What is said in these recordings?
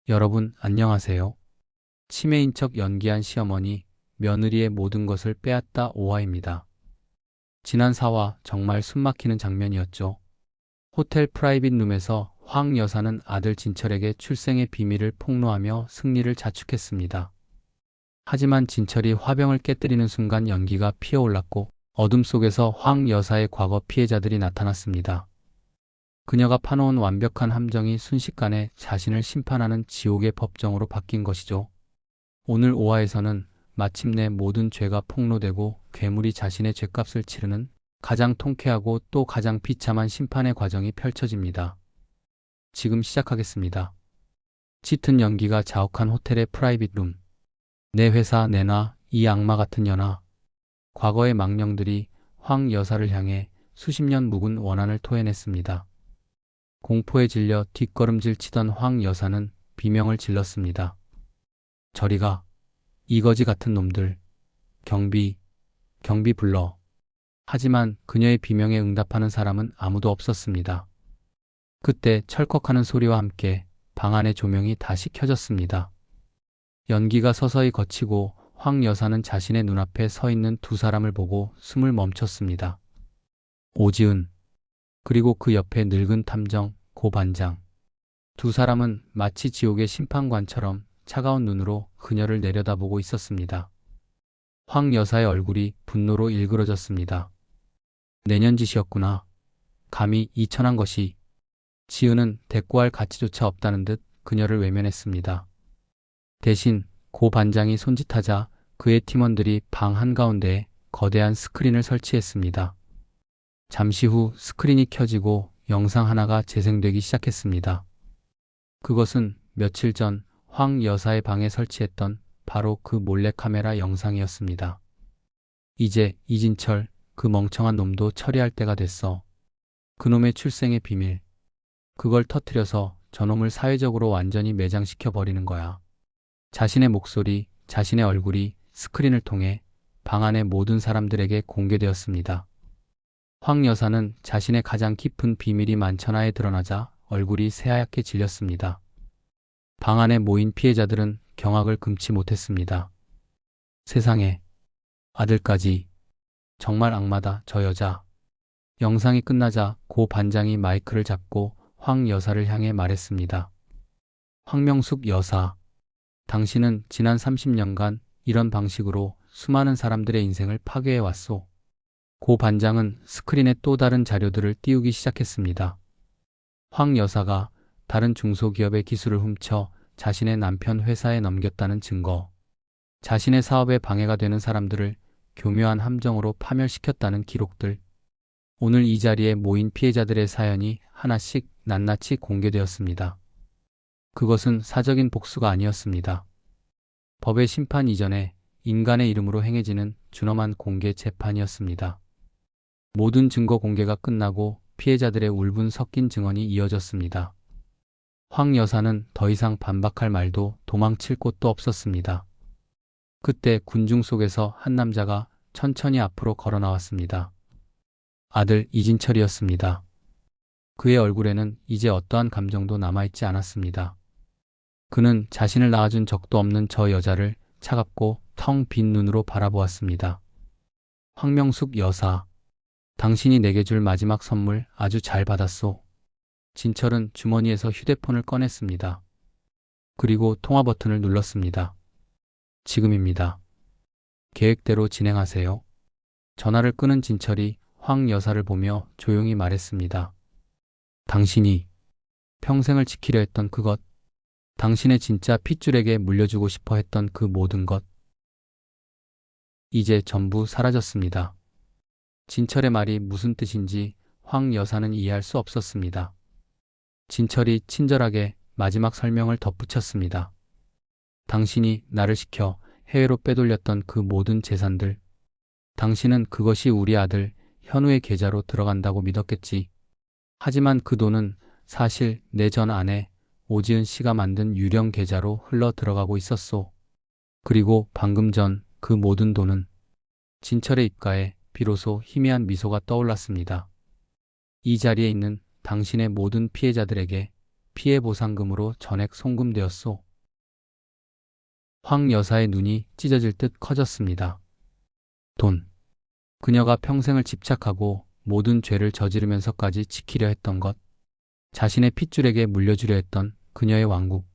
여러분, 안녕하세요. 치매인 척 연기한 시어머니, 며느리의 모든 것을 빼앗다 오화입니다. 지난 4화 정말 숨막히는 장면이었죠. 호텔 프라이빗 룸에서 황 여사는 아들 진철에게 출생의 비밀을 폭로하며 승리를 자축했습니다. 하지만 진철이 화병을 깨뜨리는 순간 연기가 피어올랐고 어둠 속에서 황 여사의 과거 피해자들이 나타났습니다. 그녀가 파놓은 완벽한 함정이 순식간에 자신을 심판하는 지옥의 법정으로 바뀐 것이죠. 오늘 5화에서는 마침내 모든 죄가 폭로되고 괴물이 자신의 죄값을 치르는 가장 통쾌하고 또 가장 비참한 심판의 과정이 펼쳐집니다. 지금 시작하겠습니다. 짙은 연기가 자욱한 호텔의 프라이빗 룸. 내 회사 내놔, 이 악마 같은 년아. 과거의 망령들이 황 여사를 향해 수십 년 묵은 원한을 토해냈습니다. 공포에 질려 뒷걸음질 치던 황 여사는 비명을 질렀습니다. 저리가, 이거지 같은 놈들. 경비 불러. 하지만 그녀의 비명에 응답하는 사람은 아무도 없었습니다. 그때 철컥하는 소리와 함께 방 안의 조명이 다시 켜졌습니다. 연기가 서서히 걷히고 황 여사는 자신의 눈앞에 서 있는 두 사람을 보고 숨을 멈췄습니다. 오지은, 그리고 그 옆에 늙은 탐정 고 반장. 두 사람은 마치 지옥의 심판관처럼 차가운 눈으로 그녀를 내려다보고 있었습니다. 황 여사의 얼굴이 분노로 일그러졌습니다. 내년 짓이었구나. 감히 이 천한 것이. 지은은 대꾸할 가치조차 없다는 듯 그녀를 외면했습니다. 대신 고 반장이 손짓하자 그의 팀원들이 방 한가운데에 거대한 스크린을 설치했습니다. 잠시 후 스크린이 켜지고 영상 하나가 재생되기 시작했습니다. 그것은 며칠 전 황 여사의 방에 설치했던 바로 그 몰래카메라 영상이었습니다. 이제 이진철, 그 멍청한 놈도 처리할 때가 됐어. 그놈의 출생의 비밀. 그걸 터뜨려서 저놈을 사회적으로 완전히 매장시켜 버리는 거야. 자신의 목소리, 자신의 얼굴이 스크린을 통해 방 안의 모든 사람들에게 공개되었습니다. 황 여사는 자신의 가장 깊은 비밀이 만천하에 드러나자 얼굴이 새하얗게 질렸습니다. 방 안에 모인 피해자들은 경악을 금치 못했습니다. 세상에, 아들까지. 정말 악마다, 저 여자. 영상이 끝나자 고 반장이 마이크를 잡고 황 여사를 향해 말했습니다. 황명숙 여사, 당신은 지난 30년간 이런 방식으로 수많은 사람들의 인생을 파괴해왔소. 고 반장은 스크린에 또 다른 자료들을 띄우기 시작했습니다. 황 여사가 다른 중소기업의 기술을 훔쳐 자신의 남편 회사에 넘겼다는 증거, 자신의 사업에 방해가 되는 사람들을 교묘한 함정으로 파멸시켰다는 기록들. 오늘 이 자리에 모인 피해자들의 사연이 하나씩 낱낱이 공개되었습니다. 그것은 사적인 복수가 아니었습니다. 법의 심판 이전에 인간의 이름으로 행해지는 준엄한 공개 재판이었습니다. 모든 증거 공개가 끝나고 피해자들의 울분 섞인 증언이 이어졌습니다. 황 여사는 더 이상 반박할 말도 도망칠 곳도 없었습니다. 그때 군중 속에서 한 남자가 천천히 앞으로 걸어 나왔습니다. 아들 이진철이었습니다. 그의 얼굴에는 이제 어떠한 감정도 남아있지 않았습니다. 그는 자신을 낳아준 적도 없는 저 여자를 차갑고 텅 빈 눈으로 바라보았습니다. 황명숙 여사, 당신이 내게 줄 마지막 선물 아주 잘 받았소. 진철은 주머니에서 휴대폰을 꺼냈습니다. 그리고 통화 버튼을 눌렀습니다. 지금입니다. 계획대로 진행하세요. 전화를 끊은 진철이 황 여사를 보며 조용히 말했습니다. 당신이 평생을 지키려 했던 그것, 당신의 진짜 핏줄에게 물려주고 싶어 했던 그 모든 것, 이제 전부 사라졌습니다. 진철의 말이 무슨 뜻인지 황 여사는 이해할 수 없었습니다. 진철이 친절하게 마지막 설명을 덧붙였습니다. 당신이 나를 시켜 해외로 빼돌렸던 그 모든 재산들, 당신은 그것이 우리 아들 현우의 계좌로 들어간다고 믿었겠지. 하지만 그 돈은 사실 내 전 아내 오지은 씨가 만든 유령 계좌로 흘러 들어가고 있었소. 그리고 방금 전 그 모든 돈은. 진철의 입가에 비로소 희미한 미소가 떠올랐습니다. 이 자리에 있는 당신의 모든 피해자들에게 피해 보상금으로 전액 송금되었소. 황 여사의 눈이 찢어질 듯 커졌습니다. 돈. 그녀가 평생을 집착하고 모든 죄를 저지르면서까지 지키려 했던 것. 자신의 핏줄에게 물려주려 했던 그녀의 왕국.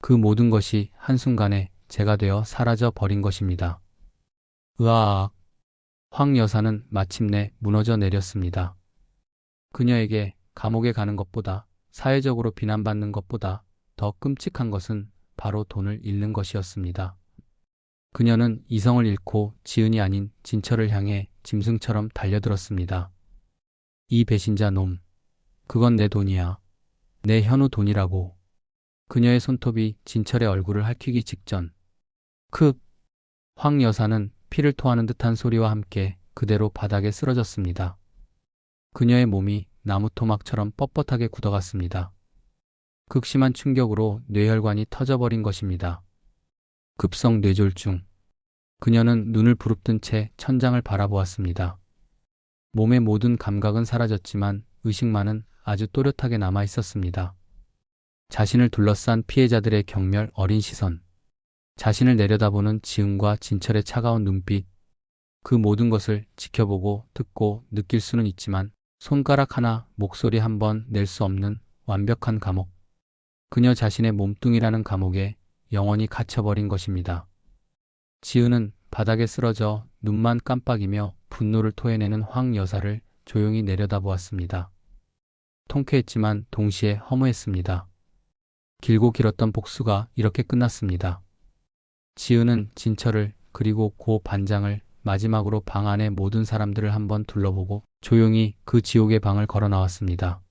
그 모든 것이 한순간에 제가 되어 사라져 버린 것입니다. 으아악. 황 여사는 마침내 무너져 내렸습니다. 그녀에게 감옥에 가는 것보다, 사회적으로 비난받는 것보다 더 끔찍한 것은 바로 돈을 잃는 것이었습니다. 그녀는 이성을 잃고 지은이 아닌 진철을 향해 짐승처럼 달려들었습니다. 이 배신자 놈. 그건 내 돈이야. 내 현우 돈이라고. 그녀의 손톱이 진철의 얼굴을 핥히기 직전. 황 여사는 피를 토하는 듯한 소리와 함께 그대로 바닥에 쓰러졌습니다. 그녀의 몸이 나무 토막처럼 뻣뻣하게 굳어갔습니다. 극심한 충격으로 뇌혈관이 터져버린 것입니다. 급성 뇌졸중. 그녀는 눈을 부릅뜬 채 천장을 바라보았습니다. 몸의 모든 감각은 사라졌지만 의식만은 아주 또렷하게 남아 있었습니다. 자신을 둘러싼 피해자들의 경멸 어린 시선, 자신을 내려다보는 지은과 진철의 차가운 눈빛, 그 모든 것을 지켜보고 듣고 느낄 수는 있지만 손가락 하나, 목소리 한 번 낼 수 없는 완벽한 감옥. 그녀 자신의 몸뚱이라는 감옥에 영원히 갇혀버린 것입니다. 지은은 바닥에 쓰러져 눈만 깜빡이며 분노를 토해내는 황 여사를 조용히 내려다보았습니다. 통쾌했지만 동시에 허무했습니다. 길고 길었던 복수가 이렇게 끝났습니다. 지은은 진철을 그리고 고 반장을 마지막으로 방 안의 모든 사람들을 한번 둘러보고 조용히 그 지옥의 방을 걸어 나왔습니다.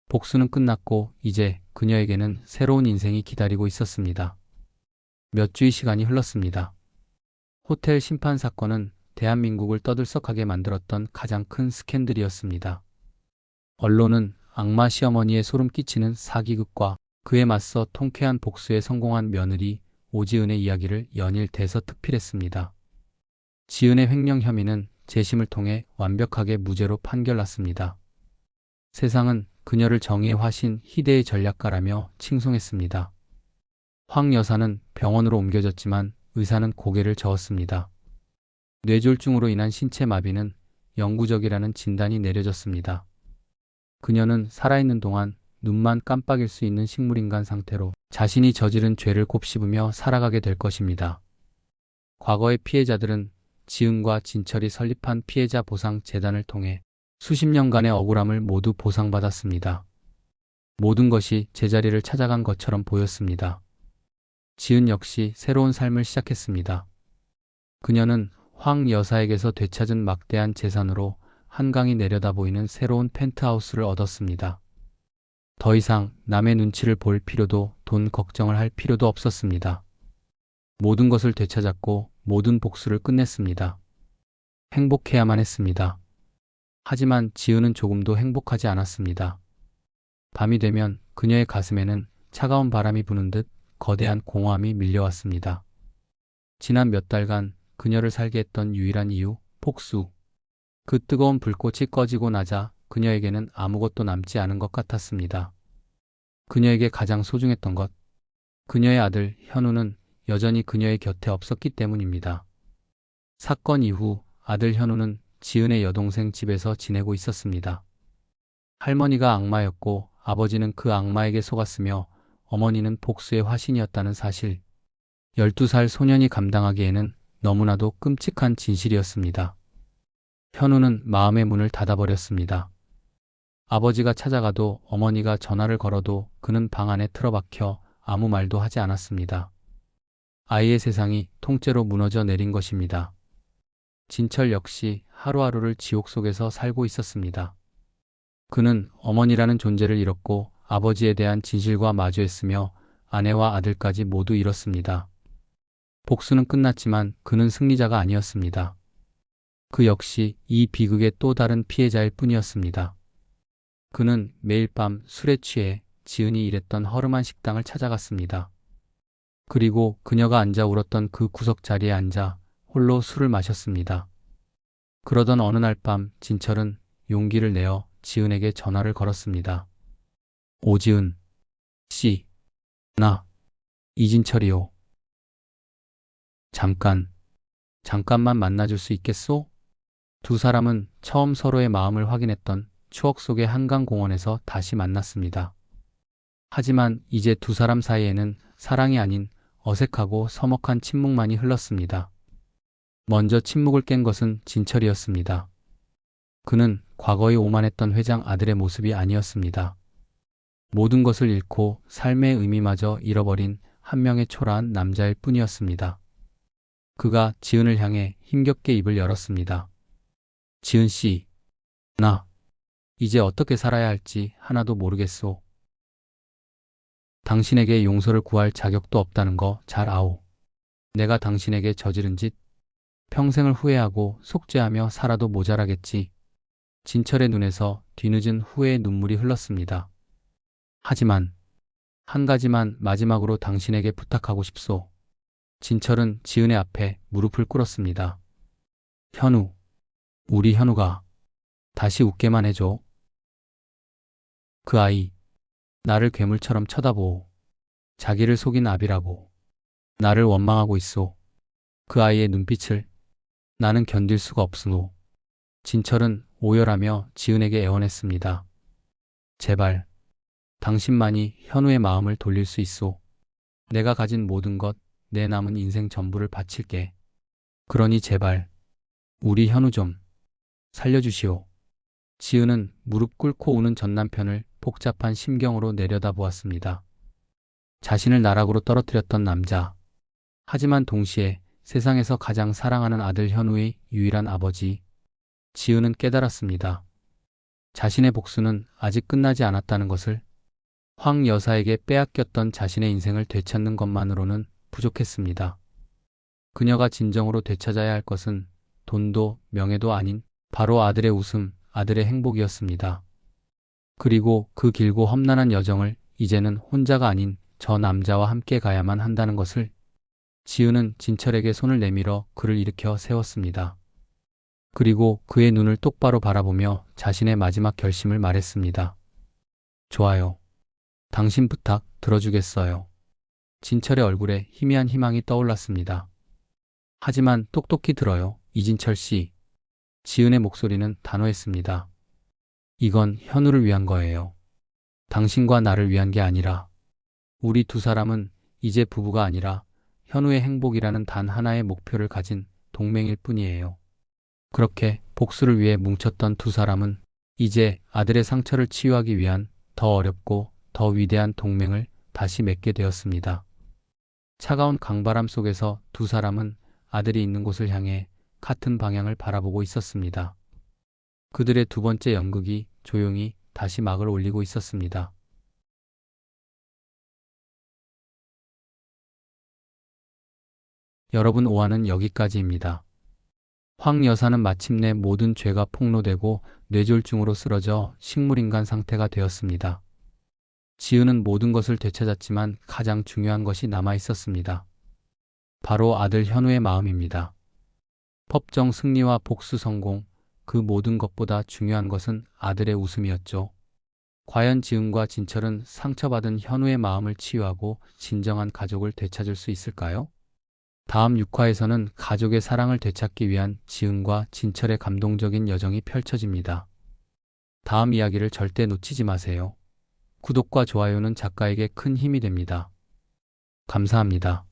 복수는 끝났고 이제 그녀에게는 새로운 인생이 기다리고 있었습니다. 몇 주의 시간이 흘렀습니다. 호텔 심판 사건은 대한민국을 떠들썩하게 만들었던 가장 큰 스캔들이었습니다. 언론은 악마 시어머니의 소름 끼치는 사기극과 그에 맞서 통쾌한 복수에 성공한 며느리 오지은의 이야기를 연일 대서특필했습니다. 지은의 횡령 혐의는 재심을 통해 완벽하게 무죄로 판결났습니다. 세상은 그녀를 정의의 화신, 희대의 전략가라며 칭송했습니다. 황 여사는 병원으로 옮겨졌지만 의사는 고개를 저었습니다. 뇌졸중으로 인한 신체 마비는 영구적이라는 진단이 내려졌습니다. 그녀는 살아있는 동안 눈만 깜빡일 수 있는 식물인간 상태로 자신이 저지른 죄를 곱씹으며 살아가게 될 것입니다. 과거의 피해자들은 지은과 진철이 설립한 피해자 보상 재단을 통해 수십 년간의 억울함을 모두 보상받았습니다. 모든 것이 제자리를 찾아간 것처럼 보였습니다. 지은 역시 새로운 삶을 시작했습니다. 그녀는 황 여사에게서 되찾은 막대한 재산으로 한강이 내려다 보이는 새로운 펜트하우스를 얻었습니다. 더 이상 남의 눈치를 볼 필요도 돈 걱정을 할 필요도 없었습니다. 모든 것을 되찾았고 모든 복수를 끝냈습니다. 행복해야만 했습니다. 하지만 지은은 조금도 행복하지 않았습니다. 밤이 되면 그녀의 가슴에는 차가운 바람이 부는 듯 거대한 공허함이 밀려왔습니다. 지난 몇 달간 그녀를 살게 했던 유일한 이유, 복수. 그 뜨거운 불꽃이 꺼지고 나자 그녀에게는 아무것도 남지 않은 것 같았습니다. 그녀에게 가장 소중했던 것, 그녀의 아들 현우는 여전히 그녀의 곁에 없었기 때문입니다. 사건 이후 아들 현우는 지은의 여동생 집에서 지내고 있었습니다. 할머니가 악마였고 아버지는 그 악마에게 속았으며 어머니는 복수의 화신이었다는 사실. 12살 소년이 감당하기에는 너무나도 끔찍한 진실이었습니다. 현우는 마음의 문을 닫아버렸습니다. 아버지가 찾아가도 어머니가 전화를 걸어도 그는 방 안에 틀어박혀 아무 말도 하지 않았습니다. 아이의 세상이 통째로 무너져 내린 것입니다. 진철 역시 하루하루를 지옥 속에서 살고 있었습니다. 그는 어머니라는 존재를 잃었고 아버지에 대한 진실과 마주했으며 아내와 아들까지 모두 잃었습니다. 복수는 끝났지만 그는 승리자가 아니었습니다. 그 역시 이 비극의 또 다른 피해자일 뿐이었습니다. 그는 매일 밤 술에 취해 지은이 일했던 허름한 식당을 찾아갔습니다. 그리고 그녀가 앉아 울었던 그 구석 자리에 앉아 홀로 술을 마셨습니다. 그러던 어느 날 밤 진철은 용기를 내어 지은에게 전화를 걸었습니다. 오지은, 씨, 나, 이진철이요. 잠깐만 만나줄 수 있겠소? 두 사람은 처음 서로의 마음을 확인했던 추억 속의 한강공원에서 다시 만났습니다. 하지만 이제 두 사람 사이에는 사랑이 아닌 어색하고 서먹한 침묵만이 흘렀습니다. 먼저 침묵을 깬 것은 진철이었습니다. 그는 과거에 오만했던 회장 아들의 모습이 아니었습니다. 모든 것을 잃고 삶의 의미마저 잃어버린 한 명의 초라한 남자일 뿐이었습니다. 그가 지은을 향해 힘겹게 입을 열었습니다. 지은 씨, 나 이제 어떻게 살아야 할지 하나도 모르겠소. 당신에게 용서를 구할 자격도 없다는 거 잘 아오. 내가 당신에게 저지른 짓 평생을 후회하고 속죄하며 살아도 모자라겠지. 진철의 눈에서 뒤늦은 후회의 눈물이 흘렀습니다. 하지만 한 가지만 마지막으로 당신에게 부탁하고 싶소. 진철은 지은의 앞에 무릎을 꿇었습니다. 현우, 우리 현우가 다시 웃게만 해줘. 그 아이, 나를 괴물처럼 쳐다보오. 자기를 속인 아비라고. 나를 원망하고 있소. 그 아이의 눈빛을 나는 견딜 수가 없으노. 진철은 오열하며 지은에게 애원했습니다. 제발, 당신만이 현우의 마음을 돌릴 수 있소. 내가 가진 모든 것, 내 남은 인생 전부를 바칠게. 그러니 제발, 우리 현우 좀 살려주시오. 지은은 무릎 꿇고 우는 전 남편을 복잡한 심경으로 내려다보았습니다. 자신을 나락으로 떨어뜨렸던 남자. 하지만 동시에 세상에서 가장 사랑하는 아들 현우의 유일한 아버지. 지은은 깨달았습니다. 자신의 복수는 아직 끝나지 않았다는 것을. 황 여사에게 빼앗겼던 자신의 인생을 되찾는 것만으로는 부족했습니다. 그녀가 진정으로 되찾아야 할 것은 돈도 명예도 아닌 바로 아들의 웃음, 아들의 행복이었습니다. 그리고 그 길고 험난한 여정을 이제는 혼자가 아닌 저 남자와 함께 가야만 한다는 것을. 지은은 진철에게 손을 내밀어 그를 일으켜 세웠습니다. 그리고 그의 눈을 똑바로 바라보며 자신의 마지막 결심을 말했습니다. 좋아요. 당신 부탁 들어주겠어요. 진철의 얼굴에 희미한 희망이 떠올랐습니다. 하지만 똑똑히 들어요, 이진철 씨. 지은의 목소리는 단호했습니다. 이건 현우를 위한 거예요. 당신과 나를 위한 게 아니라. 우리 두 사람은 이제 부부가 아니라 현우의 행복이라는 단 하나의 목표를 가진 동맹일 뿐이에요. 그렇게 복수를 위해 뭉쳤던 두 사람은 이제 아들의 상처를 치유하기 위한 더 어렵고 더 위대한 동맹을 다시 맺게 되었습니다. 차가운 강바람 속에서 두 사람은 아들이 있는 곳을 향해 같은 방향을 바라보고 있었습니다. 그들의 두 번째 연극이 조용히 다시 막을 올리고 있었습니다. 여러분, 5화는 여기까지입니다. 황 여사는 마침내 모든 죄가 폭로되고 뇌졸중으로 쓰러져 식물인간 상태가 되었습니다. 지은은 모든 것을 되찾았지만 가장 중요한 것이 남아 있었습니다. 바로 아들 현우의 마음입니다. 법정 승리와 복수 성공, 그 모든 것보다 중요한 것은 아들의 웃음이었죠. 과연 지은과 진철은 상처받은 현우의 마음을 치유하고 진정한 가족을 되찾을 수 있을까요? 다음 6화에서는 가족의 사랑을 되찾기 위한 지은과 진철의 감동적인 여정이 펼쳐집니다. 다음 이야기를 절대 놓치지 마세요. 구독과 좋아요는 작가에게 큰 힘이 됩니다. 감사합니다.